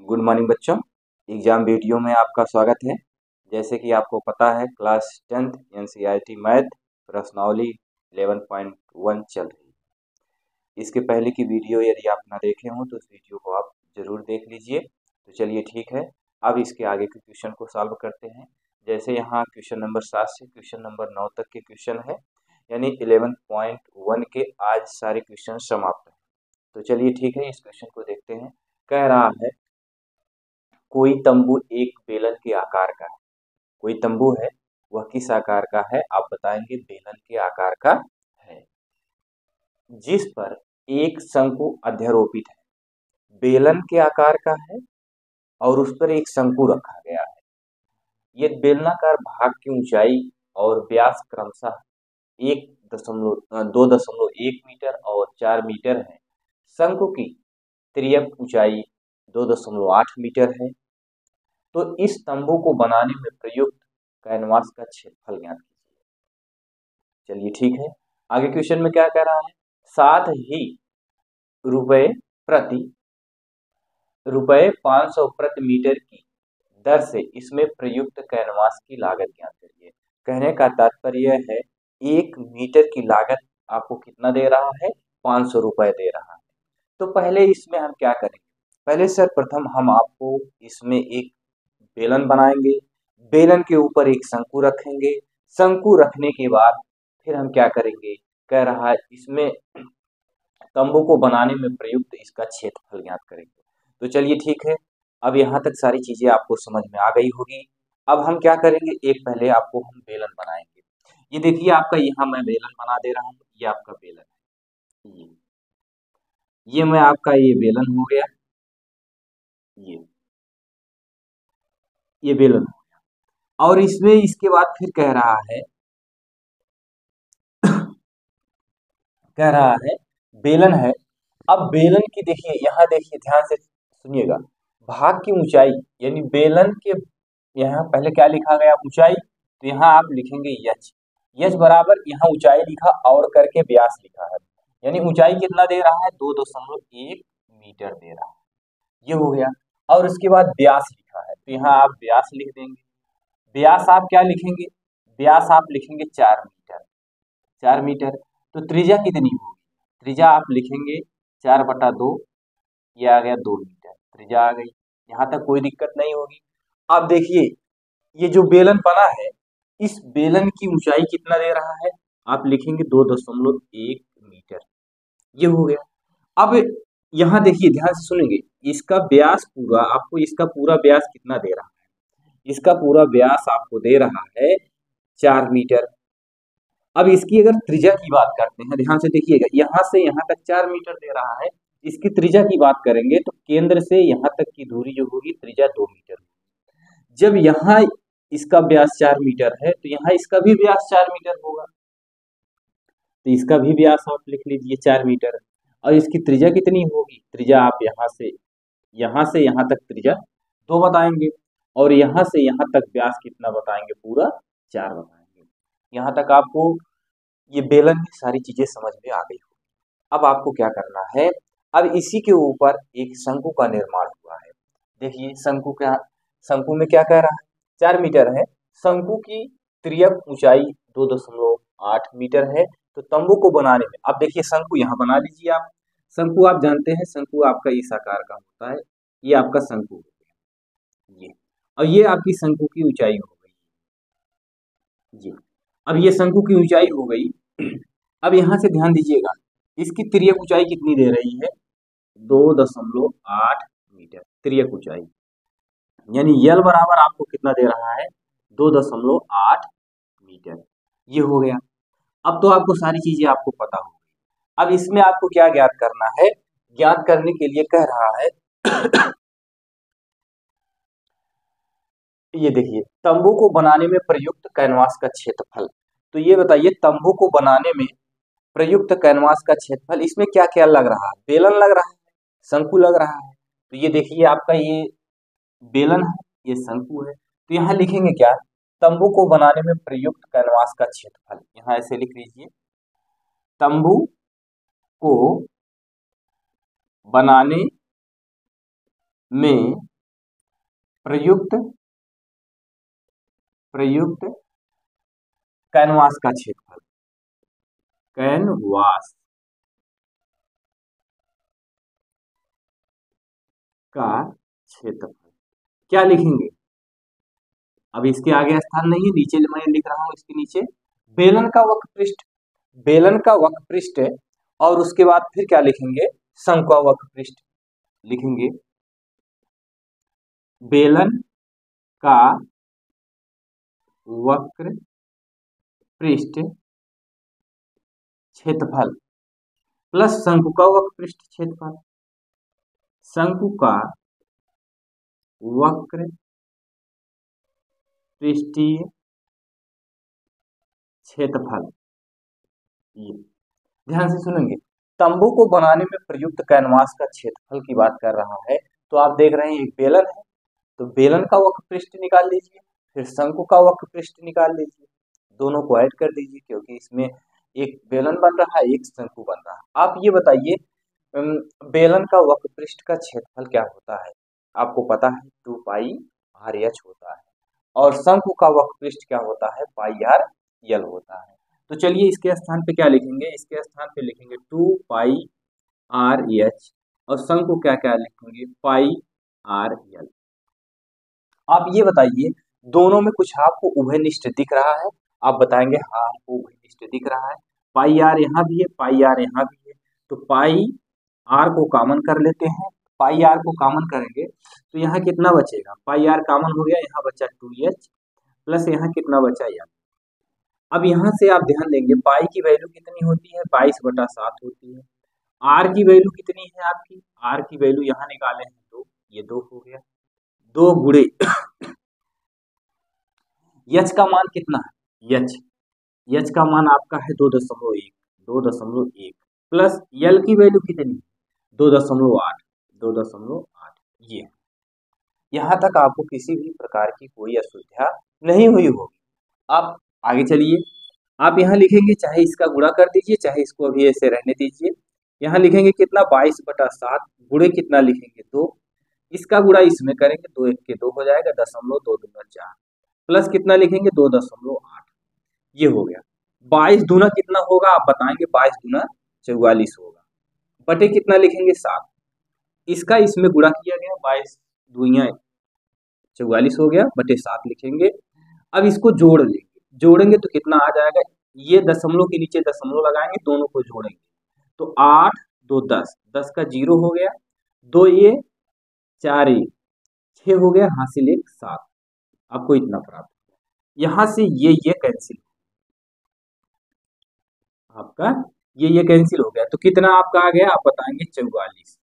Good morning बच्चों। Exam video में आपका स्वागत है। जैसे कि आपको पता है क्लास 10th एनसीईआरटी मैथ प्रश्नावली 11.1 चल रही है। इसके पहले की वीडियो यदि आप ना देखे हों तो उस वीडियो को आप ज़रूर देख लीजिए। तो चलिए ठीक है, अब इसके आगे के क्वेश्चन को सॉल्व करते हैं। जैसे यहाँ क्वेश्चन नंबर 7 से क्वेश्चन नंबर 9 तक के क्वेश्चन है, यानी 11.1 के आज सारे क्वेश्चन समाप्त हैं। तो चलिए ठीक है, इस क्वेश्चन को देखते हैं। कह रहा है कोई तंबू एक बेलन के आकार का है। कोई तंबू है, वह किस आकार का है आप बताएंगे। बेलन के आकार का है जिस पर एक शंकु अध्यारोपित है। बेलन के आकार का है और उस पर एक शंकु रखा गया है। ये बेलनाकार भाग की ऊंचाई और व्यास क्रमशः 2.1 मीटर और 4 मीटर है। शंकु की तिर्यक ऊंचाई 2.8 मीटर है। तो इस तंबू को बनाने में प्रयुक्त कैनवास का क्षेत्रफल ज्ञात कीजिए। चलिए ठीक है, आगे क्वेश्चन में क्या कह रहा है। साथ ही रुपए 500 प्रति मीटर की दर से इसमें प्रयुक्त कैनवास की लागत ज्ञात करिए। कहने का तात्पर्य है 1 मीटर की लागत आपको कितना दे रहा है, 500 रुपए दे रहा है। तो पहले इसमें हम क्या करेंगे, पहले सर्वप्रथम हम आपको इसमें एक बेलन बनाएंगे। बेलन के ऊपर एक शंकु रखेंगे। शंकु रखने के बाद फिर हम क्या करेंगे, कह रहा है इसमें तंबू को बनाने में प्रयुक्त इसका क्षेत्रफल ज्ञात करेंगे। तो चलिए ठीक है, अब यहाँ तक सारी चीजें आपको समझ में आ गई होगी। अब हम क्या करेंगे, एक पहले आपको हम बेलन बनाएंगे। ये देखिए आपका यहाँ मैं बेलन बना दे रहा हूँ। ये आपका बेलन है, ये मैं आपका ये बेलन हो गया, ये बेलन हो गया। और इसमें इसके बाद फिर कह रहा है बेलन है। अब बेलन की देखिए, यहाँ देखिए ध्यान से सुनिएगा, भाग की ऊंचाई यानी बेलन के यहाँ पहले क्या लिखा गया, ऊंचाई। तो यहाँ आप लिखेंगे यच। यच बराबर यहाँ ऊंचाई लिखा और करके व्यास लिखा है, यानी ऊंचाई कितना दे रहा है, 2.1 मीटर दे रहा है। ये हो गया। और उसके बाद व्यास लिखा है, तो यहाँ आप व्यास लिख देंगे। व्यास आप क्या लिखेंगे, व्यास आप लिखेंगे 4 मीटर। 4 मीटर। तो त्रिज्या कितनी होगी, त्रिज्या आप लिखेंगे 4/2, ये आ गया 2 मीटर त्रिज्या आ गई। यहाँ तक कोई दिक्कत नहीं होगी। अब देखिए ये जो बेलन बना है, इस बेलन की ऊंचाई कितना दे रहा है, आप लिखेंगे 2.1 मीटर। ये हो गया। अब यहाँ देखिए ध्यान से सुनेंगे, इसका व्यास पूरा आपको, इसका पूरा व्यास कितना दे रहा है, इसका पूरा व्यास आपको दे रहा है 4 मीटर। अब इसकी अगर त्रिज्या की बात करते हैं, ध्यान से देखिएगा, यहाँ से यहाँ तक 4 मीटर दे रहा है। इसकी त्रिज्या की बात करेंगे तो केंद्र से यहाँ तक की दूरी जो होगी त्रिज्या 2 मीटर होगी। जब यहाँ इसका व्यास 4 मीटर है तो यहाँ इसका भी व्यास 4 मीटर होगा। तो इसका भी व्यास आप लिख लीजिए 4 मीटर। और इसकी त्रिज्या कितनी होगी, त्रिज्या आप यहाँ से यहाँ तक त्रिज्या 2 बताएंगे और यहाँ से यहाँ तक व्यास कितना बताएंगे, पूरा 4 बताएंगे। यहाँ तक आपको ये बेलन की सारी चीजें समझ में आ गई हो। अब आपको क्या करना है, अब इसी के ऊपर एक शंकु का निर्माण हुआ है। देखिए शंकु में क्या कह रहा है, 4 मीटर है। शंकु की तिर्यक ऊंचाई 2.8 मीटर है। तो तंबू को बनाने में, अब देखिए शंकु यहाँ बना लीजिए आप। शंकु आप जानते हैं, शंकु आपका इस आकार का होता है। ये आपका शंकु हो गया, ये, और ये आपकी शंकु की ऊंचाई हो गई, ये। अब ये शंकु की ऊंचाई हो गई। अब यहाँ से ध्यान दीजिएगा, इसकी तिर्यक ऊंचाई कितनी दे रही है, 2.8 मीटर तिर्यक ऊंचाई, यानी यल बराबर आपको कितना दे रहा है, 2.8 मीटर। ये हो गया। अब तो आपको सारी चीजें आपको पता हो गई। अब इसमें आपको क्या ज्ञात करना है, ज्ञात करने के लिए कह रहा है ये देखिए तंबू को बनाने में प्रयुक्त कैनवास का क्षेत्रफल। तो ये बताइए तंबू को बनाने में प्रयुक्त कैनवास का क्षेत्रफल, इसमें क्या क्या लग रहा है, बेलन लग रहा है, शंकु लग रहा है। तो ये देखिए आपका ये बेलन है, ये शंकु है। तो यहाँ लिखेंगे क्या, तंबू को बनाने में प्रयुक्त कैनवास का क्षेत्रफल, यहाँ ऐसे लिख लीजिए, तंबू को बनाने में प्रयुक्त कैनवास का क्षेत्रफल, कैनवास का क्षेत्रफल क्या लिखेंगे? अब इसके आगे स्थान नहीं है, नीचे मैं लिख रहा हूं, इसके नीचे बेलन का वक्रपृष्ठ, बेलन का वक्रपृष्ठ है, और उसके बाद फिर क्या लिखेंगे? शंकु का वक्रपृष्ठ लिखेंगे। बेलन का वक्र पृष्ठ क्षेत्रफल प्लस शंकु का वक्र पृष्ठ क्षेत्रफल, शंकु का वक्र पृष्ठीय क्षेत्रफल। ये ध्यान से सुनेंगे, तंबू को बनाने में प्रयुक्त कैनवास का क्षेत्रफल की बात कर रहा है। तो आप देख रहे हैं एक बेलन है, तो बेलन का वक्र पृष्ठ निकाल लीजिए, फिर शंकु का वक्र पृष्ठ निकाल लीजिए, दोनों को ऐड कर दीजिए, क्योंकि इसमें एक बेलन बन रहा है, एक शंकु बन रहा है। आप ये बताइए बेलन का वक्र पृष्ठ का क्षेत्रफल क्या होता है? आपको पता है 2 पाई आर एच होता है, और शंकु का वक्र पृष्ठ क्या होता है? पाई आर यल होता है। तो चलिए इसके स्थान पे क्या लिखेंगे? इसके स्थान पे लिखेंगे 2 पाई आर एच, और शंकु क्या क्या लिखेंगे? पाई आर यल। आप ये बताइए दोनों में कुछ आपको उभयनिष्ठ दिख रहा है? आप बताएंगे हाँ हमको उभयनिष्ठ दिख रहा है, पाई आर यहाँ भी है, पाई आर यहाँ भी है, तो पाई आर को कॉमन कर लेते हैं। पाई आर को कॉमन करेंगे तो यहाँ कितना बचेगा? पाई आर कॉमन हो गया, यहाँ बचा 2h प्लस यहाँ कितना बचा यार। अब यहाँ से आप ध्यान देंगे पाई की वैल्यू कितनी होती है? 22/7 होती है। आर की वैल्यू कितनी है आपकी? आर की वैल्यू यहाँ निकाले हैं 2, ये 2 हो गया, 2 गुणे यच का मान कितना है? यच का मान आपका है 2.1 प्लस यल की वैल्यू कितनी? 2.8 ये। यहाँ तक आपको किसी भी प्रकार की कोई असुविधा नहीं हुई होगी। आप आगे चलिए, आप यहाँ लिखेंगे, चाहे इसका गुणा कर दीजिए, चाहे इसको अभी ऐसे रहने दीजिए। यहाँ लिखेंगे कितना? 22/7 गुणे कितना लिखेंगे? 2, इसका गुणा इसमें करेंगे, 2 1 के 2 हो जाएगा, 0.224 प्लस कितना लिखेंगे? 2.8, ये हो गया। 22 दूना कितना होगा? आप बताएंगे 22 दूना 44 होगा, बटे कितना लिखेंगे? 7, इसका इसमें गुणा किया गया, 22 दूनिया 44 हो गया, बटे 7 लिखेंगे। अब इसको जोड़ लेंगे, जोड़ेंगे तो कितना आ जाएगा? ये दशमलव के नीचे दशमलव लगाएंगे, दोनों को जोड़ेंगे तो 8 2 10, 10 का 0 हो गया, 2 ये 4 1 6 हो गया, हासिल 1 7, आपको इतना प्राप्त हो। यहां से ये कैंसिल, आपका ये कैंसिल हो गया, तो कितना आपका आ गया? आप बताएंगे 44।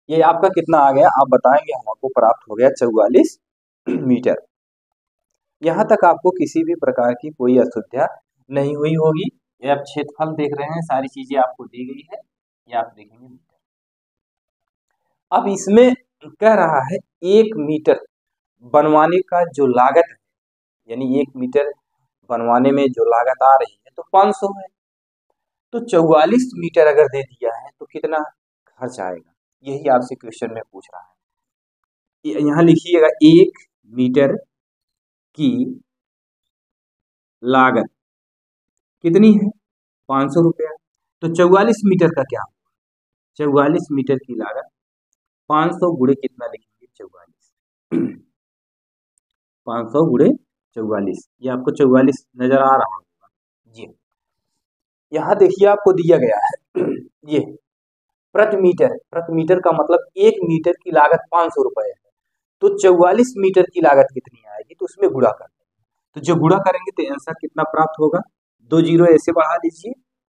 ये आपका कितना आ गया? आप बताएंगे, हमको प्राप्त हो गया 44 मीटर। यहाँ तक आपको किसी भी प्रकार की कोई असुविधा नहीं हुई होगी। ये आप क्षेत्रफल देख रहे हैं, सारी चीजें आपको दी गई है, ये आप देखेंगे मीटर। अब इसमें कह रहा है 1 मीटर बनवाने का जो लागत है, यानी 1 मीटर बनवाने में जो लागत आ रही है तो 500 है। तो 44 मीटर अगर दे दिया है तो कितना खर्च आएगा? यही आपसे क्वेश्चन में पूछ रहा है। यहाँ लिखिएगा 1 मीटर की लागत कितनी है? 500 रुपया। तो 44 मीटर का क्या? 44 मीटर की लागत 500 गुणे कितना लिखेंगे? 44 500 गुणे 44, ये आपको 44 नजर आ रहा होगा जी। यहाँ देखिए आपको दिया गया है ये प्रति मीटर का मतलब 1 मीटर की लागत 500 रुपए है, तो 44 मीटर की लागत कितनी आएगी? तो उसमें गुणा कर, तो जो गुणा करेंगे तो आंसर कितना प्राप्त होगा? 2 जीरो ऐसे बढ़ा दीजिए,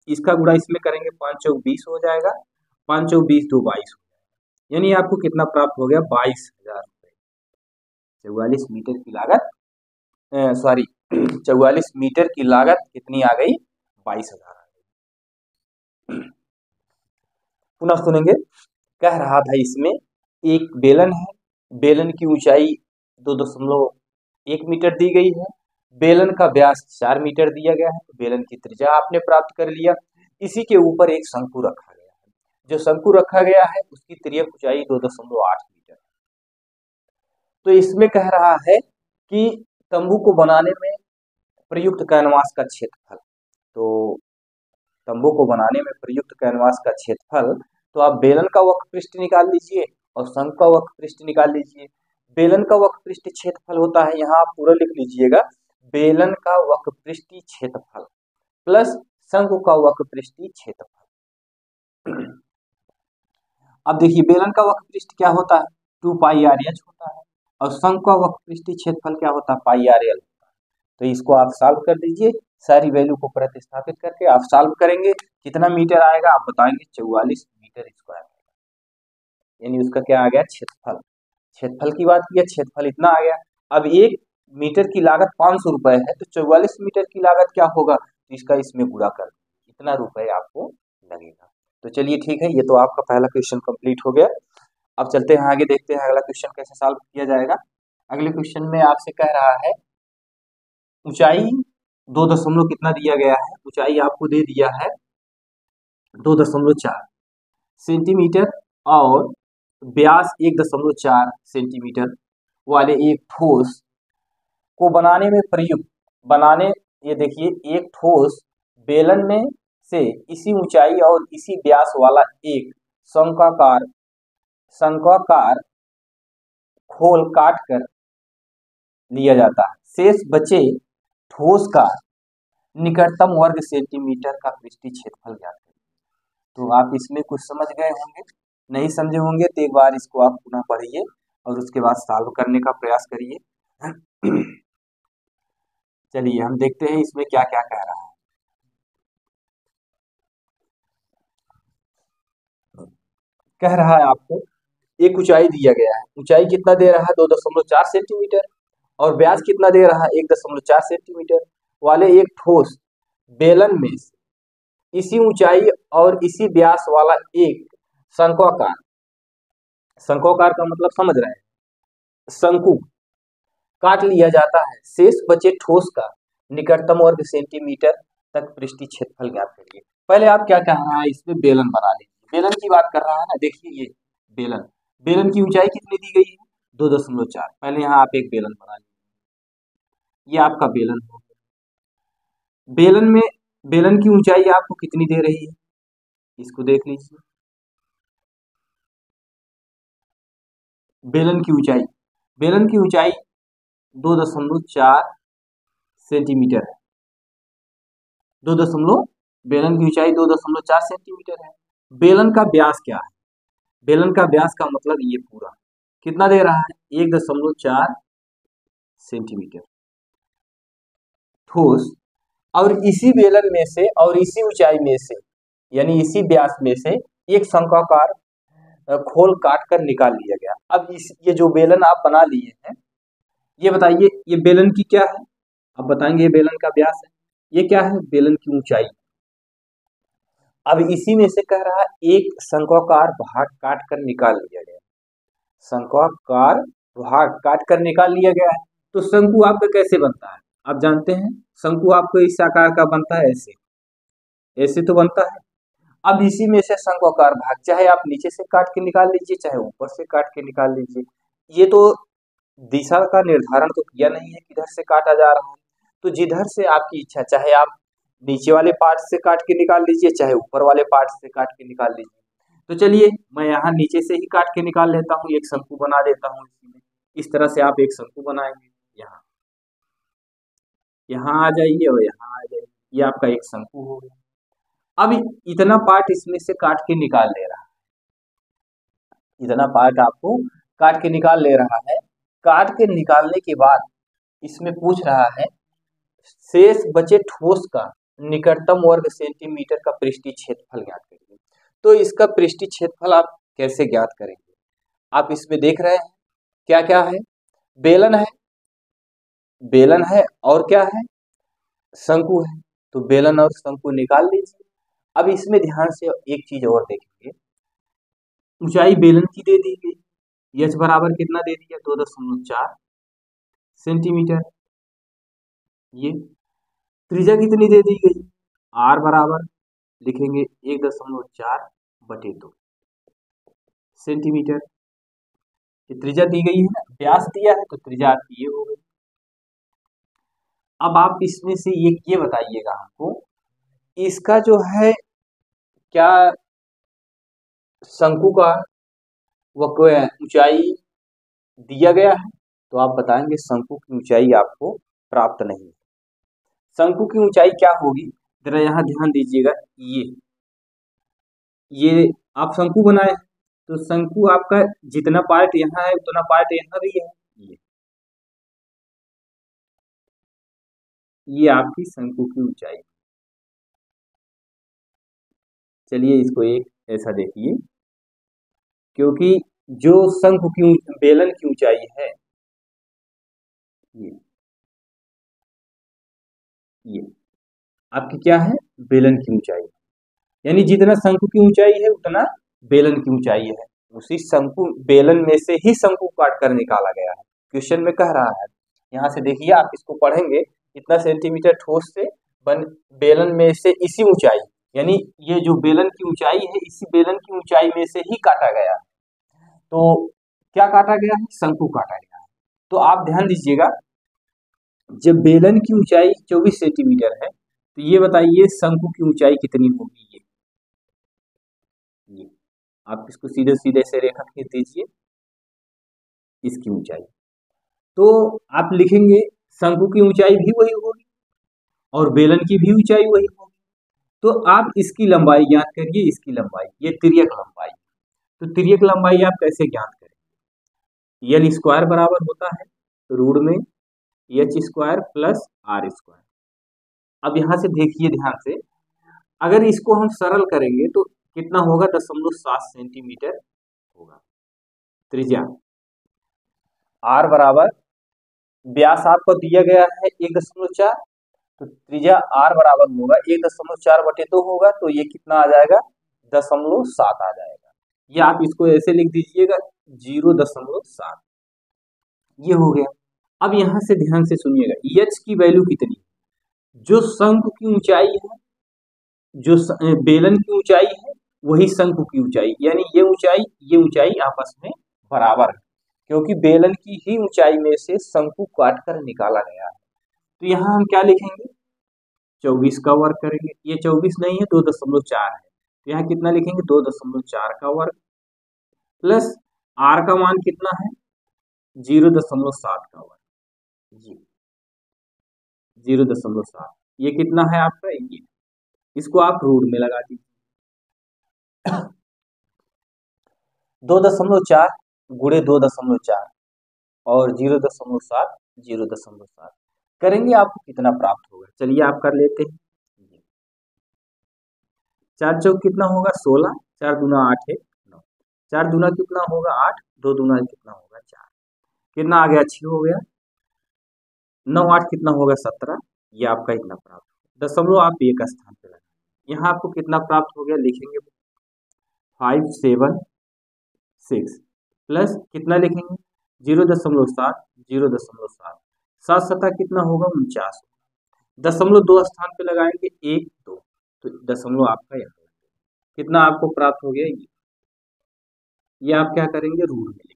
इसका गुणा इसमें करेंगे, 5 चौक 20 हो जाएगा, 5 चौक 20 2 22 हो जाएगा, यानी आपको कितना प्राप्त हो गया? 22,000 रुपये। 44 मीटर की लागत, सॉरी 44 मीटर की लागत कितनी आ गई? 22,000 आ गई। पुनः सुनेंगे, कह रहा था इसमें एक बेलन है, बेलन की ऊंचाई 2.1 मीटर दी गई है, बेलन का व्यास 4 मीटर दिया गया है, तो बेलन की त्रिज्या आपने प्राप्त कर लिया। इसी के ऊपर एक शंकु रखा गया है, जो शंकु रखा गया है उसकी तिर्यक ऊंचाई 2.8 मीटर है। तो इसमें कह रहा है कि तंबू को बनाने में प्रयुक्त कैनवास का क्षेत्रफल। तो तंबू को बनाने में प्रयुक्त कैनवास का क्षेत्रफल, तो आप बेलन का वक्र पृष्ठ निकाल लीजिए और शंकु का वक्र पृष्ठ निकाल लीजिए। बेलन का वक्र पृष्ठ क्षेत्रफल होता है, यहाँ आप पूरा लिख लीजिएगा, बेलन का वक्र पृष्ठीय क्षेत्रफल प्लस शंकु का वक्र पृष्ठीय क्षेत्रफल। अब देखिए बेलन का वक्र पृष्ठ क्या होता है, 2πr(h) होता है और शंकु का वक्र पृष्ठीय क्षेत्रफल क्या होता है, πr(l). तो इसको आप सॉल्व कर दीजिए, सारी वैल्यू को प्रतिस्थापित करके आप सॉल्व करेंगे, कितना मीटर आएगा आप बताएंगे, 44 मीटर स्क्वायर, यानी उसका क्या आ गया, क्षेत्रफल। क्षेत्रफल की बात की है, क्षेत्रफल इतना आ गया। अब 1 मीटर की लागत 500 रुपए है, तो 44 मीटर की लागत क्या होगा, तो इसका इसमें गुणा कर इतना रुपए आपको लगेगा। तो चलिए ठीक है, ये तो आपका पहला क्वेश्चन कंप्लीट हो गया। अब चलते हैं आगे, देखते हैं अगला क्वेश्चन कैसे सॉल्व किया जाएगा। अगले क्वेश्चन में आपसे कह रहा है ऊंचाई 2 दशमलव कितना दिया गया है, ऊंचाई आपको दे दिया है 2.4 सेंटीमीटर और व्यास 1.4 सेंटीमीटर वाले एक ठोस को बनाने में प्रयुक्त, ये देखिए एक ठोस बेलन में से इसी ऊंचाई और इसी व्यास वाला एक शंक्वाकार खोल काट कर लिया जाता है। शेष बचे ठोस का निकटतम वर्ग सेंटीमीटर का पृष्ठीय क्षेत्रफल ज्ञात करें। तो आप इसमें कुछ समझ गए होंगे, नहीं समझे होंगे तो एक बार इसको आप पुनः पढ़िए और उसके बाद सॉल्व करने का प्रयास करिए। चलिए हम देखते हैं इसमें क्या क्या कह रहा है। कह रहा है आपको एक ऊंचाई दिया गया है, ऊंचाई कितना दे रहा है, 2.4 सेंटीमीटर और व्यास कितना दे रहा है, 1.4 सेंटीमीटर वाले एक ठोस बेलन में इसी ऊंचाई और इसी व्यास वाला एक शंक्वाकार, शंक्वाकार का मतलब समझ रहे हैं, शंकु काट लिया जाता है। शेष बचे ठोस का निकटतम वर्ग सेंटीमीटर तक पृष्ठीय क्षेत्रफल ज्ञात करिए। पहले आप क्या कह रहा है, इसमें बेलन बना लीजिए, बेलन की बात कर रहा है ना। देखिए ये बेलन की ऊंचाई कितनी दी गई है, 2.4। पहले यहाँ आप एक बेलन बना लीजिए, ये आपका बेलन हो। बेलन की ऊंचाई आपको कितनी दे रही है, इसको देख लीजिए। बेलन की ऊंचाई 2.4 सेंटीमीटर है। बेलन की ऊंचाई 2.4 सेंटीमीटर है। बेलन का व्यास क्या है, बेलन का व्यास का मतलब ये पूरा कितना दे रहा है, 1.4 सेंटीमीटर ठोस, और इसी बेलन में से और इसी ऊंचाई में से यानी इसी व्यास में से एक शंक्वाकार खोल काट कर निकाल लिया गया। अब ये जो बेलन आप बना लिए हैं, ये बताइए ये बेलन की क्या है, अब बताएंगे ये बेलन का व्यास है, ये क्या है, बेलन की ऊंचाई। अब इसी में से कह रहा है एक शंक्वाकार भाग काट कर निकाल लिया गया, शंक्वाकार भाग काट कर निकाल लिया गया है। तो शंकु आपका कैसे बनता है, आप जानते हैं शंकु आपको इस आकार का बनता है, ऐसे तो बनता है। अब इसी में से शंक्वाकार भाग चाहे आप नीचे से काट के निकाल लीजिए चाहे ऊपर से काट के निकाल लीजिए, ये तो दिशा का निर्धारण तो किया नहीं है किधर से काटा जा रहा है, तो जिधर से आपकी इच्छा, चाहे आप नीचे वाले पार्ट से काट के निकाल लीजिए चाहे ऊपर वाले पार्ट से काट के निकाल लीजिए। तो चलिए मैं यहाँ नीचे से ही काट के निकाल लेता हूँ, एक शंकु बना देता हूँ। इस तरह से आप एक शंकु बनाएंगे, यहाँ आ जाइए और यहाँ आ जाइए, ये आपका एक शंकु हो गया। अब इतना पार्ट इसमें से काट के निकाल ले रहा है, इतना पार्ट आपको काट के निकाल ले रहा है। काट के निकालने के बाद इसमें पूछ रहा है शेष बचे ठोस का निकटतम वर्ग सेंटीमीटर का पृष्ठीय क्षेत्रफल ज्ञात करिए। तो इसका पृष्ठीय क्षेत्रफल आप कैसे ज्ञात करेंगे, आप इसमें देख रहे हैं क्या क्या है, बेलन है और क्या है, शंकु है। तो बेलन और शंकु निकाल लीजिए। अब इसमें ध्यान से एक चीज और देखेंगे, ऊंचाई बेलन की दे दी गई, h बराबर कितना दे दिया, 2.4 सेंटीमीटर। ये त्रिज्या कितनी दे दी गई, r बराबर लिखेंगे 1.4/2 सेंटीमीटर। ये त्रिज्या दी गई है ना, व्यास दिया है तो त्रिज्या आपकी ये हो गई। अब आप इसमें से ये बताइएगा हमको, इसका जो है क्या शंकु का वह ऊंचाई दिया गया है, तो आप बताएंगे शंकु की ऊंचाई आपको प्राप्त नहीं है। शंकु की ऊंचाई क्या होगी, जरा यहाँ ध्यान दीजिएगा। ये आप शंकु बनाए, तो शंकु आपका जितना पार्ट यहाँ है उतना पार्ट यहाँ भी है। ये आपकी शंकु की ऊंचाई। चलिए इसको एक ऐसा देखिए, क्योंकि जो शंकु की बेलन की ऊंचाई है ये आपकी क्या है, बेलन की ऊंचाई, यानी जितना शंकु की ऊंचाई है उतना बेलन की ऊंचाई है। उसी शंकु बेलन में से ही शंकु काट कर निकाला गया है, क्वेश्चन में कह रहा है। यहाँ से देखिए, आप इसको पढ़ेंगे, इतना सेंटीमीटर ठोस से बन बेलन में से इसी ऊंचाई, यानी ये जो बेलन की ऊंचाई है इसी बेलन की ऊंचाई में से ही काटा गया है। तो क्या काटा गया है, शंकु काटा गया है। तो आप ध्यान दीजिएगा, जब बेलन की ऊंचाई 24 सेंटीमीटर है, तो ये बताइए शंकु की ऊंचाई कितनी होगी। ये आप इसको सीधे सीधे से रेखा खींच दीजिए, इसकी ऊंचाई, तो आप लिखेंगे शंकु की ऊंचाई भी वही होगी और बेलन की भी ऊंचाई वही होगी। तो आप इसकी लंबाई ज्ञात करिए, इसकी लंबाई, ये तिर्यक लंबाई। तो तिर्यक लंबाई आप कैसे ज्ञात करेंगे, एल स्क्वायर बराबर होता है रूट में H square plus R square. अब यहाँ से देखिए ध्यान से, अगर इसको हम सरल करेंगे तो कितना होगा, 0.7 सेंटीमीटर होगा त्रिज्या। आर बराबर व्यास आपको दिया गया है 1.4, तो त्रिज्या आर बराबर होगा 1.4/2 होगा, तो ये कितना आ जाएगा, 0.7 आ जाएगा। ये आप इसको ऐसे लिख दीजिएगा 0.7, ये हो गया। अब यहाँ से ध्यान से सुनिएगा, एच की वैल्यू कितनी, जो शंकु की ऊंचाई है, जो बेलन की ऊंचाई है वही शंकु की ऊंचाई, यानी ये ऊंचाई आपस में बराबर है, क्योंकि बेलन की ही ऊंचाई में से शंकु काट कर निकाला गया है। तो यहाँ हम क्या लिखेंगे, 24 का वर्ग करेंगे, ये 24 नहीं है 2.4 है, तो यहाँ कितना लिखेंगे, 2.4 का वर्ग प्लस आर का मान कितना है, 0.7 का वर्ग जी, 0.7, ये कितना है आपका, ये, इसको आप रूट में लगा दीजिए। 2.4 गुणे 2.4 और 0.7 0.7 करेंगे, आपको कितना प्राप्त होगा, चलिए आप कर लेते हैं। 4 चौक कितना होगा 16, 4 दूना 8 है 9, 4 दूना कितना होगा 8, 2 दूना कितना होगा 4, कितना आ गया 6 हो गया, 9 8 कितना होगा 17, ये आपका इतना प्राप्त होगा। दशमलव आप एक स्थान पे लगाएंगे, यहाँ आपको कितना प्राप्त हो गया, लिखेंगे 576 प्लस कितना लिखेंगे 0.7 0.7, 7 7 कितना होगा 49, दशमलव 2 स्थान पे लगाएंगे 1 2, तो दशमलव आपका यहाँ कितना आपको प्राप्त हो गया, ये आप क्या करेंगे रूट में लिखेंगे।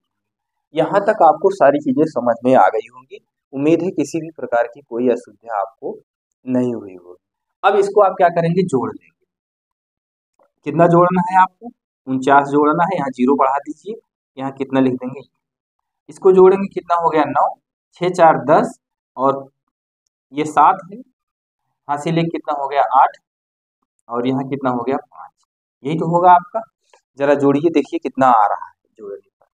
यहाँ तक आपको सारी चीजें समझ में आ गई होंगी, उम्मीद है किसी भी प्रकार की कोई असुविधा आपको नहीं हुई होगी। अब इसको आप क्या करेंगे, जोड़ लेंगे। कितना जोड़ना है आपको, 49 जोड़ना है, यहाँ 0 बढ़ा दीजिए, यहाँ कितना लिख देंगे, इसको जोड़ेंगे कितना हो गया 9, 6 4 10 और ये 7 है, यहाँ से ले कितना हो गया 8 और यहाँ कितना हो गया 5, यही तो होगा आपका। जरा जोड़िए देखिए कितना आ रहा है, जोड़ने पर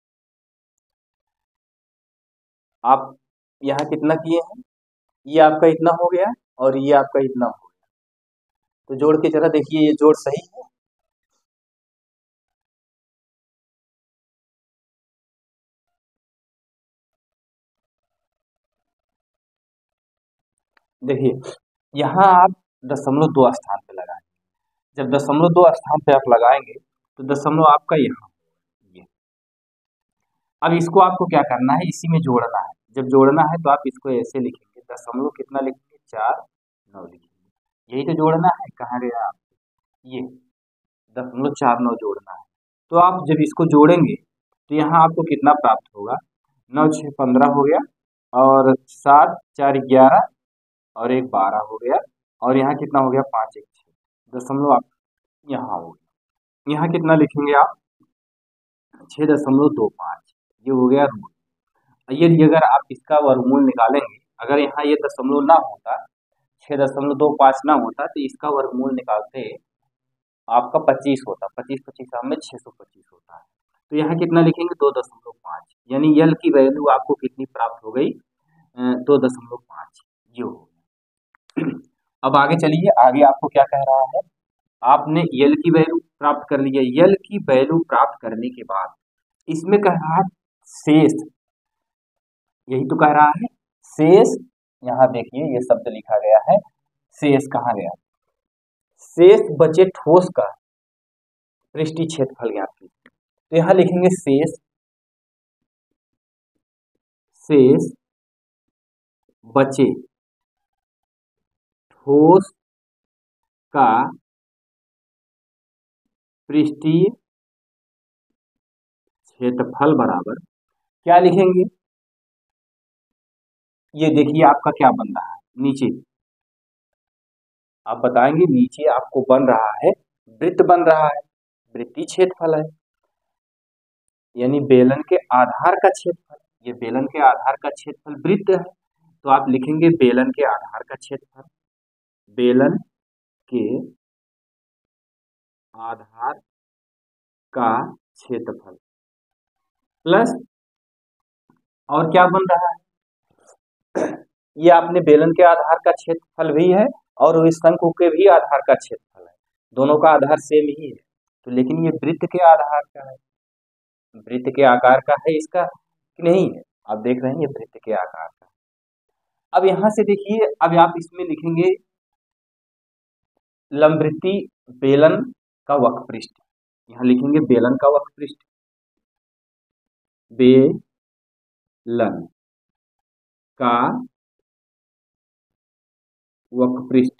आप यहाँ कितना किए हैं, ये आपका इतना हो गया और ये आपका इतना हो गया, तो जोड़ के जरा देखिए ये जोड़ सही है। देखिए यहाँ आप 0.2 स्थान पे लगाएंगे, जब 0.2 स्थान पे आप लगाएंगे तो दशमलव आपका यहाँ, ये अब इसको आपको क्या करना है, इसी में जोड़ना है। जब जोड़ना है तो आप इसको ऐसे लिखेंगे, दशमलव कितना लिखेंगे 4 9 लिखेंगे, यही तो जोड़ना है, कहाँ गया आप, ये 0.49 जोड़ना है। तो आप जब इसको जोड़ेंगे तो यहाँ आपको कितना प्राप्त होगा, 9 6 15 हो गया, और 7 4 11, और 1 12 हो गया, और यहाँ कितना हो गया, 5 1 6 दशमलव आप यहाँ हो गया। यहाँ कितना लिखेंगे आप, 6.25, ये हो गया रूट। यदि अगर आप इसका वर्गमूल निकालेंगे, अगर यहाँ ये दशमलव ना होता, 6.25 ना होता, तो इसका वर्गमूल निकालते आपका 25 होता, 25 25 में 625 होता है। तो यहाँ कितना लिखेंगे, 2.5, यानी यल की वैल्यू आपको कितनी प्राप्त हो गई, 2.5, ये हो गया। अब आगे चलिए, आगे आपको क्या कह रहा है, आपने यल की वैल्यू प्राप्त कर ली है। यल की वैल्यू प्राप्त करने के बाद इसमें कह रहा है शेष, यही तो कह रहा है शेष। यहाँ देखिए ये शब्द लिखा गया है, शेष कहाँ गया, शेष बचे ठोस का पृष्ठीय क्षेत्रफल ज्ञात कीजिए। तो यहाँ लिखेंगे शेष, शेष बचे ठोस का पृष्ठीय क्षेत्रफल बराबर क्या लिखेंगे, ये देखिए आपका क्या बन रहा है, नीचे आप बताएंगे, नीचे आपको बन रहा है वृत्त बन रहा है, वृत्तीय क्षेत्रफल है, यानी बेलन के आधार का क्षेत्रफल। ये बेलन के आधार का क्षेत्रफल वृत्त है, तो आप लिखेंगे बेलन के आधार का क्षेत्रफल, बेलन के आधार का क्षेत्रफल प्लस, और क्या बन रहा है, ये आपने बेलन के आधार का क्षेत्रफल भी है और इस शंकु के भी आधार का क्षेत्रफल है, दोनों का आधार सेम ही है। तो लेकिन ये वृत्त के आधार का है, वृत्त के आकार का है इसका कि नहीं है, आप देख रहे हैं ये वृत्त के आकार का। अब यहां से देखिए, अब आप इसमें लिखेंगे लंबवृत्ती बेलन का वक्रपृष्ठ, यहाँ लिखेंगे बेलन का वक्रपृष्ठ, बेलन का वक्रपृष्ठ,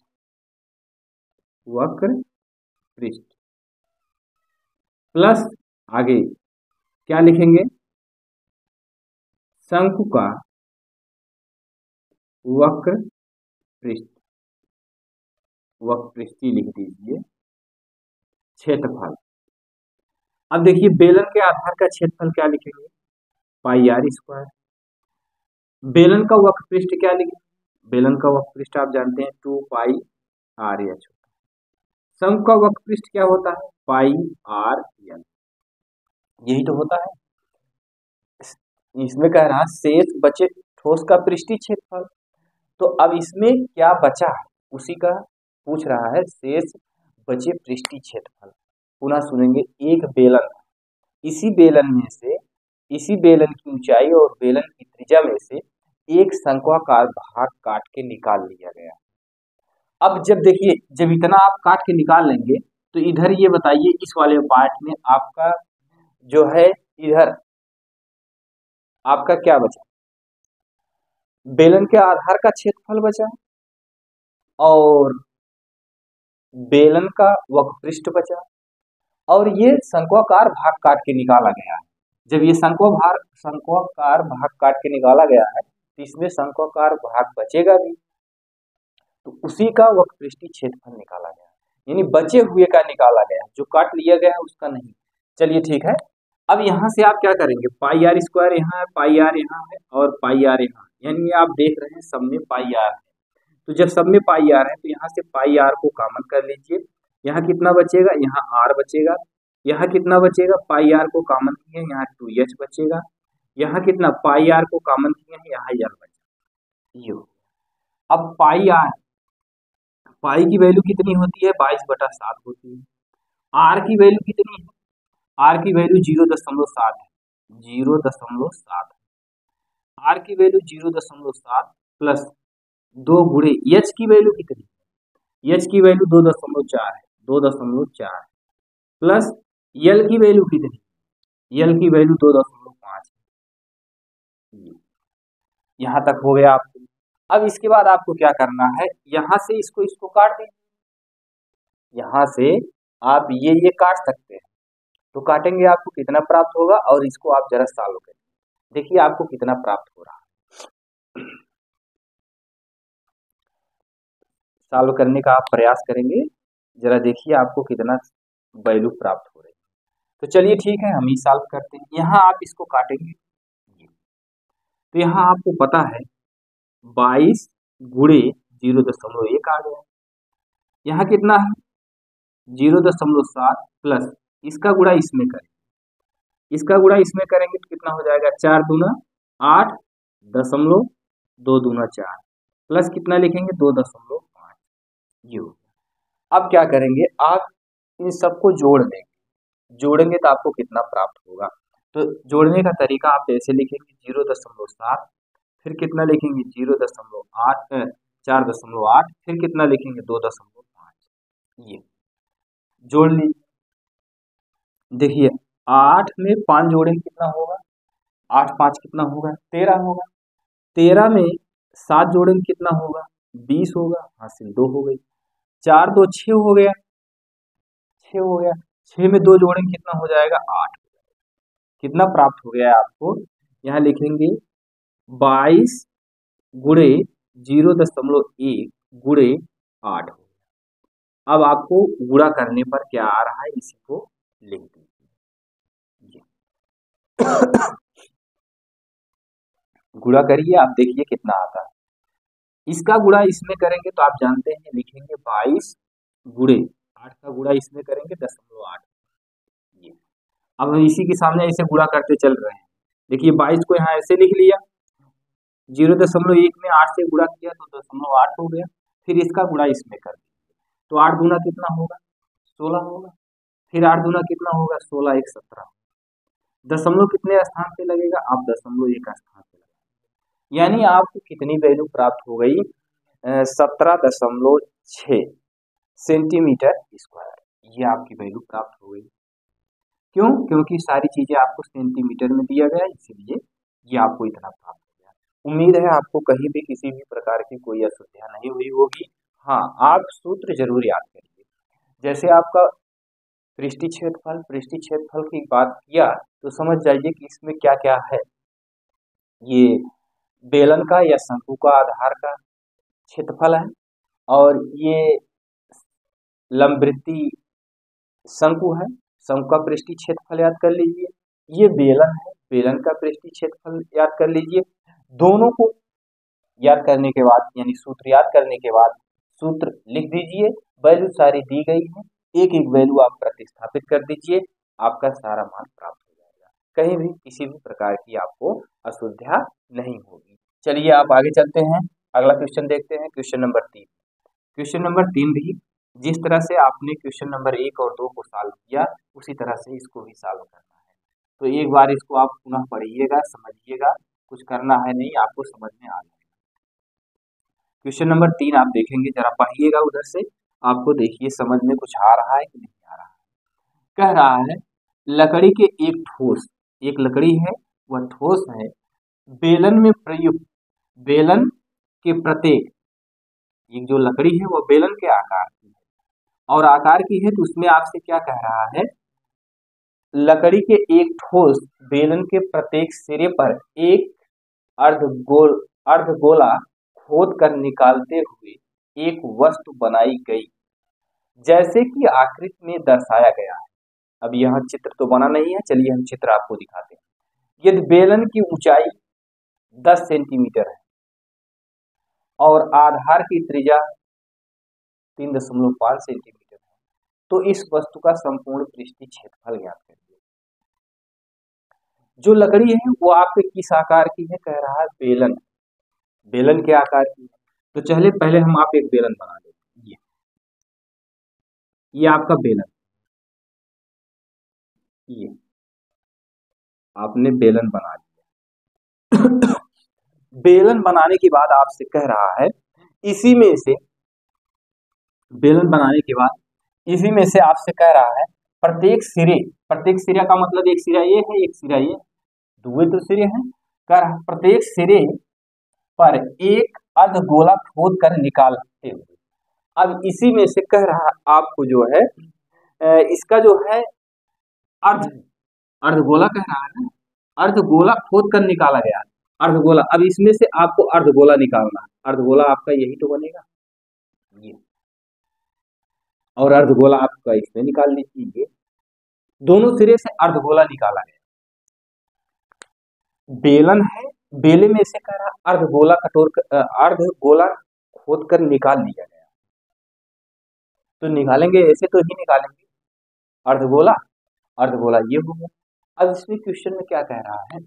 वक्रपृष्ठ प्लस आगे क्या लिखेंगे, शंकु का वक्रपृष्ठ, वक्रपृष्ठीय लिख दीजिए क्षेत्रफल। अब देखिए बेलन के आधार का क्षेत्रफल क्या लिखेंगे, पाई आर स्क्वायर। बेलन का वक्रपृष्ठ क्या लिखेंगे, बेलन का वक्रपृष्ठ आप जानते हैं 2 पाई आर एच होता है। शंकु का वक्रपृष्ठ क्या होता है, पाई आर एल, यही तो होता है। इसमें कह रहा है शेष बचे ठोस का पृष्ठीय क्षेत्रफल, तो अब इसमें क्या बचा है उसी का पूछ रहा है, शेष बचे पृष्ठीय क्षेत्रफल। पुनः सुनेंगे, एक बेलन, इसी बेलन में से, इसी बेलन की ऊंचाई और बेलन की त्रिज्या में से एक शंक्वाकार भाग काट के निकाल लिया गया। अब जब देखिए, जब इतना आप काट के निकाल लेंगे तो इधर ये बताइए, इस वाले पार्ट में आपका जो है, इधर आपका क्या बचा, बेलन के आधार का क्षेत्रफल बचा और बेलन का वक्रपृष्ठ बचा, और ये शंक्वाकार भाग काट के निकाला गया है। जब ये शंक्वाकार भाग काट के निकाला गया है तो इसमें शंक्वाकार भाग बचेगा भी, तो उसी का वक्रपृष्ठीय क्षेत्रफल निकाला गया, यानी बचे हुए का निकाला गया, जो काट लिया गया है उसका नहीं। चलिए ठीक है, अब यहाँ से आप क्या करेंगे, पाई आर स्क्वायर यहाँ है, पाई आर यहाँ है और पाई आर यहाँ, यानी आप देख रहे हैं सब में पाई आर है। तो जब सब में पाई आर है तो यहाँ से पाई आर को कॉमन कर लीजिए, यहाँ कितना बचेगा, यहाँ आर बचेगा, यहाँ कितना बचेगा, पाई आर को कॉमन किए यहाँ 2h बचेगा, यहाँ कितना पाई आर को कॉमन किए हैं यहाँ यल बचेगा, ये। अब पाई आर, पाई की वैल्यू कितनी होती है, 22/7 होती है। आर की वैल्यू कितनी है, आर की वैल्यू 0.7 है, 0.7, आर की वैल्यू 0.7 प्लस 2 गुणे एच की वैल्यू कितनी है, एच की वैल्यू 2.4 है, 2.4 प्लस यल की वैल्यू कितनी, यल की वैल्यू 2.5 है। यहां तक हो गया आपको। अब इसके बाद आपको क्या करना है, यहां से इसको काट दीजिए, यहां से आप ये काट सकते हैं, तो काटेंगे आपको कितना प्राप्त होगा, और इसको आप जरा सॉल्व करें, देखिए आपको कितना प्राप्त हो रहा है। सॉल्व करने का आप प्रयास करेंगे, जरा देखिए आपको कितना वैल्यू प्राप्त हो रही है। तो चलिए ठीक है, हम ही सॉल्व करते हैं। यहाँ आप इसको काटेंगे, तो यहाँ आपको पता है 22 गुणे 0.1 आ गया। यहाँ कितना है 0.7 प्लस इसका गुणा इसमें करें, इसका गुणा इसमें करेंगे तो कितना हो जाएगा 4 दूना 8 दशमलव 2 दूना 4 प्लस कितना लिखेंगे 2.5 ये हो गया। अब क्या करेंगे, आप इन सबको जोड़ देंगे, जोड़ेंगे तो आपको कितना प्राप्त होगा। तो जोड़ने का तरीका आप ऐसे लिखेंगे 0.7 फिर कितना लिखेंगे 0.8 4.8 फिर कितना लिखेंगे 2.5 ये जोड़ लीजिए। देखिए 8 में 5 जोड़ेंगे कितना होगा, 8 5 कितना होगा 13 होगा, 13 में 7 जोड़ेंगे कितना होगा 20 होगा, हासिल 2 हो गई, 4 2 6 हो गया, 6 हो गया, 6 में 2 जोड़ेंगे कितना हो जाएगा 8, कितना प्राप्त हो गया है आपको, यहाँ लिखेंगे 22 गुणे 0.1 गुणे 8 हो गया। अब आपको गुणा करने पर क्या आ रहा है इसी को लिख दीजिए। गुणा करिए, आप देखिए कितना आता है। इसका गुणा इसमें करेंगे तो आप जानते हैं लिखेंगे 22 गुणे 8 का गुणा इसमें करेंगे 0.8 ये। अब हम इसी के सामने ऐसे गुणा करते चल रहे हैं। देखिए 22 को यहाँ ऐसे लिख लिया, 0.1 में 8 से गुणा किया तो 0.8 हो गया, फिर इसका गुणा इसमें कर दिया तो 8 दूना कितना होगा 16 होगा, फिर 8 दूना कितना होगा 16 1 17, दशमलव कितने स्थान पे लगेगा, आप 0.1 स्थान पे लगाएंगे, यानी आपको कितनी वैल्यू प्राप्त हो गई 17.6 सेंटीमीटर स्क्वायर, ये आपकी वैल्यू प्राप्त हो गई। क्यों, क्योंकि सारी चीजें आपको सेंटीमीटर में दिया गया, इसीलिए ये आपको इतना प्राप्त हो गया। उम्मीद है आपको कहीं भी किसी भी प्रकार की कोई असुविधा नहीं हुई होगी। हाँ, आप सूत्र जरूर याद करिए, जैसे आपका पृष्ठीय क्षेत्रफल की बात किया तो समझ जाइए कि इसमें क्या क्या है। ये बेलन का या शंकु का आधार का क्षेत्रफल है, और ये लंबवृत्तीय शंकु है, शंकु का पृष्ठीय क्षेत्रफल याद कर लीजिए। ये बेलन है, बेलन का पृष्ठीय क्षेत्रफल याद कर लीजिए। दोनों को याद करने के बाद यानी सूत्र याद करने के बाद सूत्र लिख दीजिए, वैल्यू सारी दी गई है, एक एक वैल्यू आप प्रतिस्थापित कर दीजिए, आपका सारा मान प्राप्त हो जाएगा, कहीं भी किसी भी प्रकार की आपको असुविधा नहीं होगी। चलिए आप आगे चलते हैं, अगला क्वेश्चन देखते हैं, क्वेश्चन नंबर 3। क्वेश्चन नंबर 3 भी जिस तरह से आपने क्वेश्चन नंबर 1 और 2 को सॉल्व किया उसी तरह से इसको भी सॉल्व करना है। तो एक बार इसको आप पुनः पढ़िएगा, समझिएगा, कुछ करना है नहीं, आपको समझ में आ जाएगा। क्वेश्चन नंबर 3 आप देखेंगे, जरा पढ़िएगा उधर से, आपको देखिए समझ में कुछ आ रहा है कि नहीं आ रहा है। कह रहा है लकड़ी के एक ठोस, एक लकड़ी है वह ठोस है, बेलन में प्रयुक्त, बेलन के प्रत्येक, एक जो लकड़ी है वह बेलन के आकार की है और आकार की है, तो उसमें आपसे क्या कह रहा है, लकड़ी के एक ठोस बेलन के प्रत्येक सिरे पर एक अर्धगोला खोद कर निकालते हुए एक वस्तु बनाई गई जैसे कि आकृति में दर्शाया गया है। अब यह चित्र तो बना नहीं है, चलिए हम चित्र आपको दिखाते हैं। यदि बेलन की ऊंचाई 10 सेंटीमीटर है और आधार की त्रिज्या 3.5 सेंटीमीटर है, तो इस वस्तु का संपूर्ण पृष्ठीय क्षेत्रफल ज्ञात करिए। जो लकड़ी है वो आपके किस आकार की है, कह रहा है बेलन, बेलन के आकार की है। तो चलिए पहले हम आप एक बेलन बना लेते हैं। ये आपका बेलन, ये आपने बेलन बना लिया। बेलन बनाने के बाद आपसे कह रहा है इसी में से, बेलन बनाने के बाद इसी में से आपसे कह रहा है प्रत्येक सिरे, प्रत्येक सिरा का मतलब एक सिरा ये है, एक सिरा ये, दो तो सिरे हैं, कह रहा प्रत्येक सिरे पर एक अर्धगोला खोद कर निकालते हुए। अब इसी में से कह रहा आपको जो है इसका जो है अर्ध अर्धगोला कह रहा है ना, अर्धगोला खोद कर निकाला गया। अर्धगोला, अब इसमें से आपको अर्धगोला निकालना है। अर्धगोला आपका यही तो बनेगा ये, और अर्धगोला आपका इसमें निकाल लीजिए। दोनों सिरे से अर्धगोला निकाला गया। बेलन है, बेले में से कह रहा अर्धगोला अर्धगोला खोद कर निकाल लिया गया। तो निकालेंगे ऐसे तो ही निकालेंगे, अर्धगोला अर्धगोला ये हो गया। अब इसमें क्वेश्चन में क्या कह रहा है,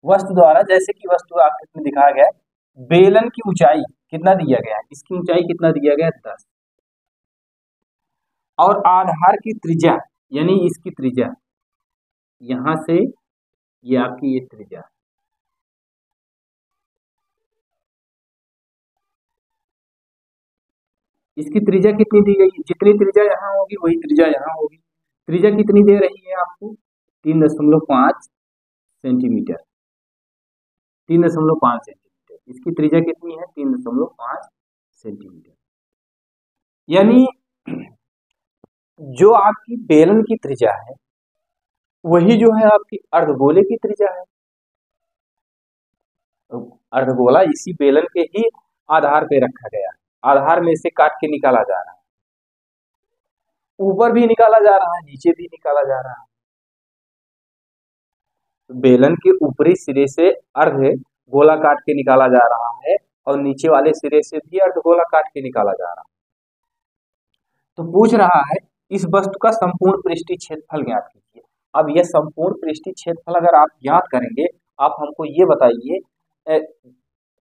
वस्तु द्वारा, जैसे कि वस्तु आकृति में दिखाया गया है, बेलन की ऊंचाई कितना दिया गया है, इसकी ऊंचाई कितना दिया गया है 10, और आधार की त्रिज्या यानी इसकी त्रिज्या यहां से ये आपकी ये त्रिज्या, इसकी त्रिज्या कितनी दी गई है, जितनी त्रिज्या यहाँ होगी वही त्रिज्या यहाँ होगी। त्रिज्या कितनी दे रही है आपको 3.5 सेंटीमीटर, 3.5 सेंटीमीटर, इसकी त्रिज्या कितनी है 3.5 सेंटीमीटर। यानी जो आपकी बेलन की त्रिज्या है वही जो है आपकी अर्धगोले की त्रिज्या है। तो अर्धगोला इसी बेलन के ही आधार पे रखा गया है, आधार में से काट के निकाला जा रहा है, ऊपर भी निकाला जा रहा है नीचे भी निकाला जा रहा है। बेलन के ऊपरी सिरे से अर्ध गोला काट के निकाला जा रहा है और नीचे वाले सिरे से भी अर्धगोला काट के निकाला जा रहा है। तो पूछ रहा है इस वस्तु का संपूर्ण पृष्ठीय क्षेत्रफल ज्ञात कीजिए। अब यह संपूर्ण पृष्ठीय क्षेत्रफल अगर आप ज्ञात करेंगे, आप हमको ये बताइए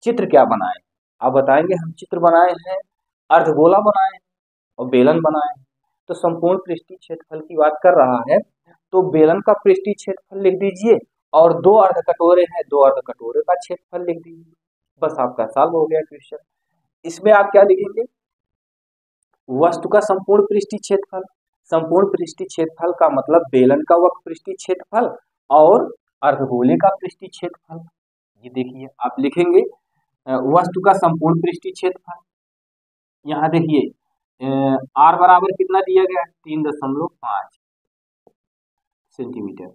चित्र क्या बनाए। आप बताएंगे हम चित्र बनाए हैं, अर्धगोला बनाए हैं और बेलन बनाए हैं। तो संपूर्ण पृष्ठीय क्षेत्रफल की बात कर रहा है, तो बेलन का पृष्ठीय क्षेत्रफल लिख दीजिए और दो अर्ध कटोरे हैं, दो अर्ध कटोरे का क्षेत्रफल लिख दीजिए, बस आपका सॉल्व हो गया क्वेश्चन। इसमें आप क्या लिखेंगे, वस्तु का संपूर्ण पृष्ठीय क्षेत्रफल। संपूर्ण पृष्ठीय क्षेत्रफल का मतलब बेलन का वक्र पृष्ठीय क्षेत्रफल और अर्धगोले का पृष्ठीय क्षेत्रफल। ये देखिए आप लिखेंगे वस्तु का संपूर्ण पृष्ठीय क्षेत्रफल। यहाँ देखिए r बराबर कितना दिया गया है 3.5 सेंटीमीटर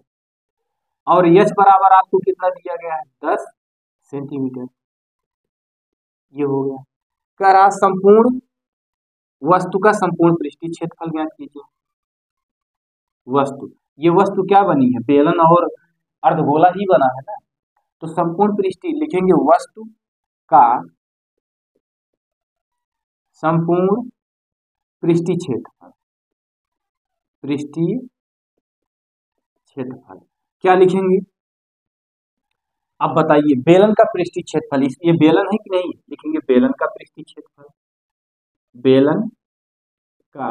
और h बराबर आपको कितना दिया गया है 10 सेंटीमीटर। ये हो गया। कह रहा संपूर्ण वस्तु का संपूर्ण पृष्ठीय क्षेत्रफल ज्ञात कीजिए। वस्तु, ये वस्तु क्या बनी है, बेलन और अर्धगोला ही बना है ना। तो संपूर्ण पृष्ठीय लिखेंगे वस्तु का संपूर्ण पृष्ठीय क्षेत्रफल। पृष्ठीय क्षेत्रफल क्या लिखेंगे, अब बताइए बेलन का पृष्ठीय क्षेत्रफल, ये बेलन है कि नहीं, लिखेंगे बेलन का पृष्ठीय क्षेत्रफल। बेलन का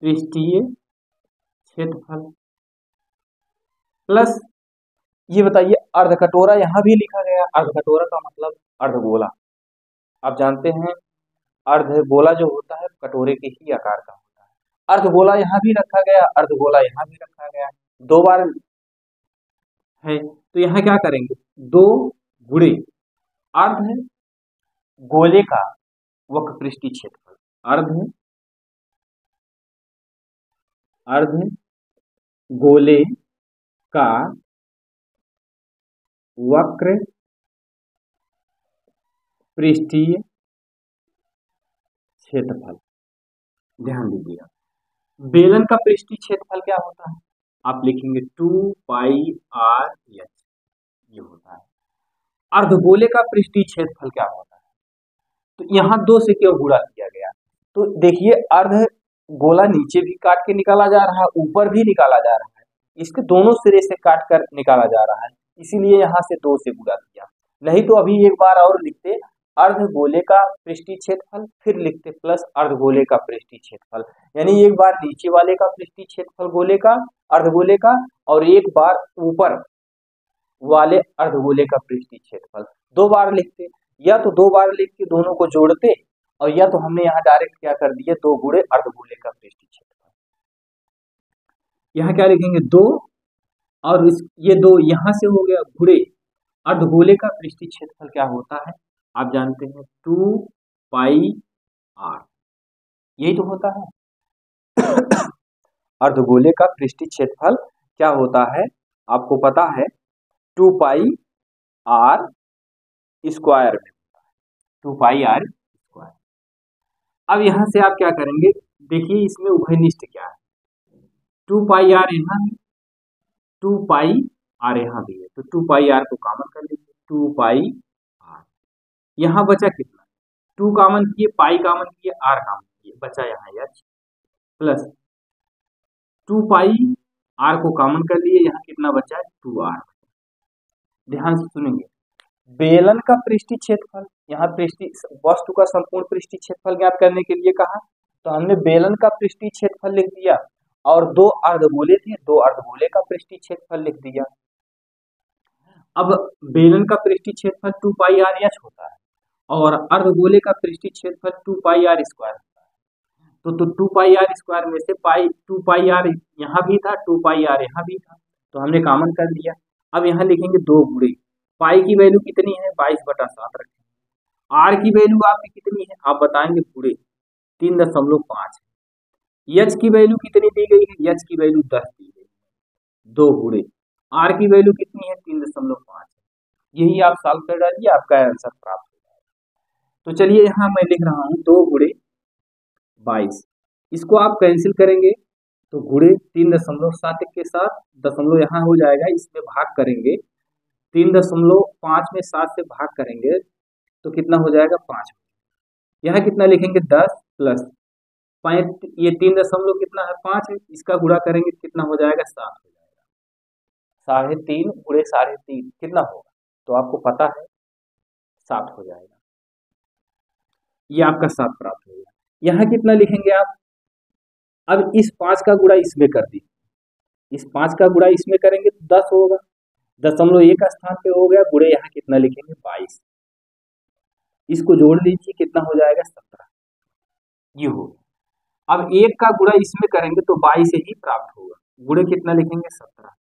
पृष्ठीय क्षेत्रफल प्लस ये बताइए अर्धकटोरा, यहां भी लिखा गया अर्धकटोरा का मतलब अर्धगोला। आप जानते हैं अर्धगोला जो होता है कटोरे के ही आकार का होता है। अर्धगोला यहां भी रखा गया, अर्धगोला यहां भी रखा गया, दो बार है। तो यहां क्या करेंगे, दो गुणे अर्ध गोले का वक्र पृष्ठीय क्षेत्रफल, अर्ध गोले का वक्र पृष्ठीय क्षेत्रफल। ध्यान दीजिएगा बेलन का पृष्ठीय क्षेत्रफल क्या होता है, आप लिखेंगे 2πr/h, ये होता है। अर्धगोले का पृष्ठीय क्षेत्रफल क्या होता है, तो यहाँ दो से क्यों गुणा किया गया, तो देखिए अर्धगोला नीचे भी काट के निकाला जा रहा है, ऊपर भी निकाला जा रहा है, इसके दोनों सिरे से काट कर निकाला जा रहा है, इसीलिए यहाँ से दो से गुणा किया। नहीं तो अभी एक बार और लिखते अर्धगोले का पृष्ठीय क्षेत्रफल, फिर लिखते प्लस अर्धगोले का पृष्ठीय क्षेत्रफल, यानी एक बार नीचे वाले का पृष्ठीय क्षेत्रफल गोले का अर्धगोले का और एक बार ऊपर वाले अर्धगोले का पृष्ठीय क्षेत्रफल। दो बार लिखते, या तो दो बार लिख के दोनों को जोड़ते और या तो हमने यहाँ डायरेक्ट क्या कर दिया, दो गुणे अर्धगोले का पृष्ठीय क्षेत्रफल। यहाँ क्या लिखेंगे दो और ये दो यहाँ से हो गया गुणे अर्धगोले का पृष्ठीय क्षेत्रफल क्या होता है, आप जानते हैं 2πr। यही तो होता है। अर्धगोले का पृष्ठीय क्षेत्रफल क्या होता है, आपको पता है, 2πr स्क्वायर में, 2πr स्क्वायर। अब यहां से आप क्या करेंगे, देखिए इसमें उभयनिष्ठ क्या है, 2πr यहाँ भी, 2πr यहाँ भी है, तो 2πr को कॉमन कर लीजिए, 2πr। यहाँ बचा कितना, 2 कॉमन किए, पाई कॉमन किए, r कॉमन किए, बचा यहाँ h प्लस 2πr को कॉमन कर लिए, यहाँ कितना बचा है, 2r। ध्यान से सुनेंगे, बेलन का पृष्ठीय क्षेत्रफल, यहाँ पृष्ठीय वस्तु का संपूर्ण पृष्ठीय क्षेत्रफल ज्ञात करने के लिए कहा, तो हमने बेलन का पृष्ठीय क्षेत्रफल लिख दिया, और 2 अर्धगोले थे, 2 अर्धगोले का पृष्ठीय क्षेत्रफल लिख दिया। अब बेलन का पृष्ठीय क्षेत्रफल 2πrh होता है, और अर्धगोले का पृष्ठीय क्षेत्रफल 2πr स्क्वायर होता है। तो 2πr स्क्वायर में से 2πr यहाँ भी था, 2πr यहाँ भी था, तो हमने कॉमन कर लिया। अब यहाँ लिखेंगे 2 गुणे, पाई की वैल्यू कितनी है, 22/7 रखें, आर की वैल्यू आपकी कितनी है, आप बताएंगे गुणे 3.5, एच की वैल्यू कितनी दी गई है, एच की वैल्यू 10 दी गई है, 2 गुणे आर की वैल्यू कितनी है, 3.5। यही आप सॉल्व कर डालिए, आपका आंसर प्राप्त हो जाएगा। तो चलिए यहाँ मैं लिख रहा हूँ 2 गुणे 22, इसको आप कैंसिल करेंगे तो गुणे 3.7 के साथ दशमलव यहाँ हो जाएगा, इसमें भाग करेंगे 3.5 में 7 से भाग करेंगे तो कितना हो जाएगा, 5। यहाँ कितना लिखेंगे, 10 प्लस 5, ये 3 दशमलव कितना है, 5 है, इसका गुणा करेंगे कितना हो जाएगा, 7 हो जाएगा। 3.5 गुणे 3.5 कितना होगा, तो आपको पता है 7 हो जाएगा, ये आपका 7 प्राप्त हो गया। यहाँ कितना लिखेंगे आप, अब इस 5 का गुणा इसमें कर दीजिए, इस 5 का गुणा इसमें करेंगे तो 10 होगा, 0.1 का स्थान पे हो गया, गुणे यहाँ कितना लिखेंगे, 22, इसको जोड़ लीजिए कितना हो जाएगा, 17, ये हो गया। अब 1 का गुणा इसमें करेंगे तो 22 से ही प्राप्त होगा, गुणे कितना लिखेंगे, 17,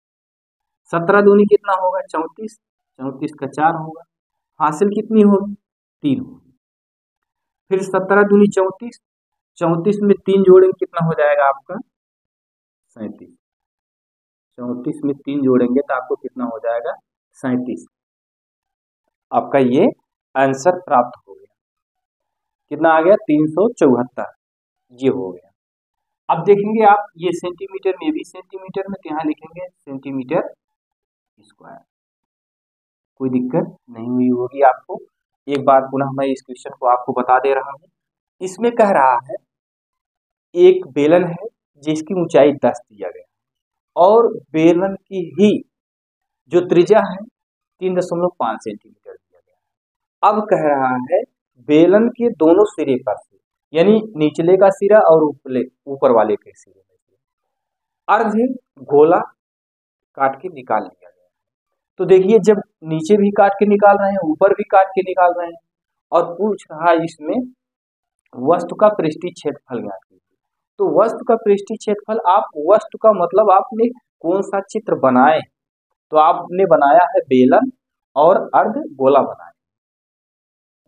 17 दूनी कितना होगा, 34, 34 का 4 होगा, हासिल कितनी होगी, 3 होगी। फिर 17 दूनी 34, 34 में 3 जोड़ेंगे कितना हो जाएगा आपका, 37, 34 में 3 जोड़ेंगे तो आपको कितना हो जाएगा, 37। आपका ये आंसर प्राप्त हो गया, कितना आ गया, 374, ये हो गया। अब देखेंगे आप, ये सेंटीमीटर में भी सेंटीमीटर में, तो यहाँ लिखेंगे सेंटीमीटर स्क्वायर, कोई दिक्कत नहीं हुई होगी आपको। एक बार पुनः मैं इस क्वेश्चन को आपको बता दे रहा हूँ। इसमें कह रहा है एक बेलन है जिसकी ऊंचाई 10 दिया गया, और बेलन की ही जो त्रिज्या है 3.5 सेंटीमीटर दिया गया। अब कह रहा है बेलन के दोनों सिरे पर से, यानी निचले का सिरा और ऊपर वाले के सिरे में से अर्ध गोला काट के निकाल लिया गया। तो देखिए, जब नीचे भी काट के निकाल रहे हैं, ऊपर भी काट के निकाल रहे हैं, और पूछ रहा है इसमें वस्तु का पृष्ठीय क्षेत्रफल ज्ञात कीजिए। तो वस्तु का पृष्ठीय क्षेत्रफल, आप वस्तु का मतलब आपने कौन सा चित्र बनाए, तो आपने बनाया है बेलन और अर्ध गोला बनाया,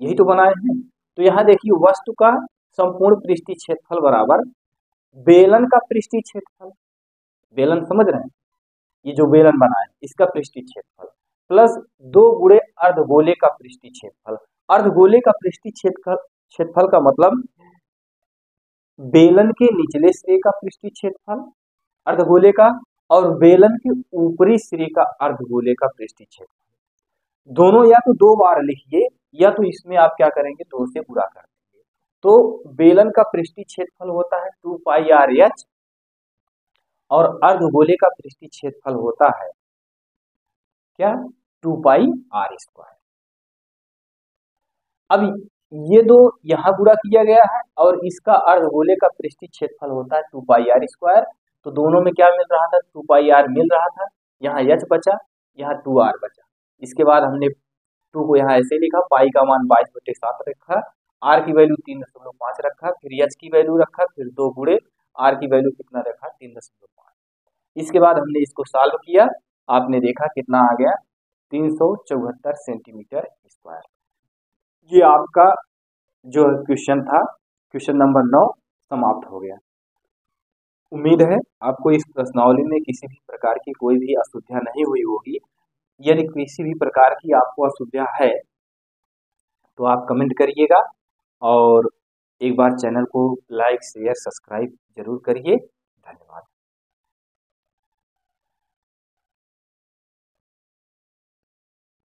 यही तो बनाए हैं। तो यहाँ देखिए, वस्तु का संपूर्ण पृष्ठीय क्षेत्रफल बराबर बेलन का पृष्ठीय क्षेत्रफल, बेलन समझ रहे हैं, ये जो बेलन बना है इसका पृष्ठीय क्षेत्रफल प्लस 2 गुणे अर्धगोले का पृष्ठीय क्षेत्रफल। अर्धगोले का पृष्ठीय क्षेत्रफल का मतलब बेलन के निचले सिरे का पृष्ठीय क्षेत्रफल अर्धगोले का, और बेलन के ऊपरी सिरे का अर्धगोले का पृष्ठीय क्षेत्रफल। दोनों या तो 2 बार लिखिए, या तो इसमें आप क्या करेंगे, 2 से गुणा कर देंगे। तो बेलन का पृष्ठीय क्षेत्रफल होता है 2πrh, और अर्धगोले का पृष्ठीय क्षेत्रफल होता है क्या, 2πr²। अब ये 2 यहाँ गुणा किया गया है, और इसका अर्धगोले का पृष्ठीय क्षेत्रफल होता है 2πr²। तो दोनों में क्या मिल रहा था, 2πr मिल रहा था, यहाँ h बचा, यहाँ 2r बचा। इसके बाद हमने 2 को यहाँ ऐसे लिखा, पाई का मान 22/7 रखा, r की वैल्यू 3.5 रखा, फिर h की वैल्यू रखा, फिर 2 गुणे r की वैल्यू कितना रखा, 3.5। इसके बाद हमने इसको सॉल्व किया, आपने देखा कितना आ गया, 374 सेंटीमीटर स्क्वायर। ये आपका जो क्वेश्चन था, क्वेश्चन नंबर 9 समाप्त हो गया। उम्मीद है आपको इस प्रश्नावली में किसी भी प्रकार की कोई भी अशुद्धियाँ नहीं हुई होगी। यदि किसी भी प्रकार की आपको असुविधा है तो आप कमेंट करिएगा और एक बार चैनल को लाइक शेयर सब्सक्राइब जरूर करिए।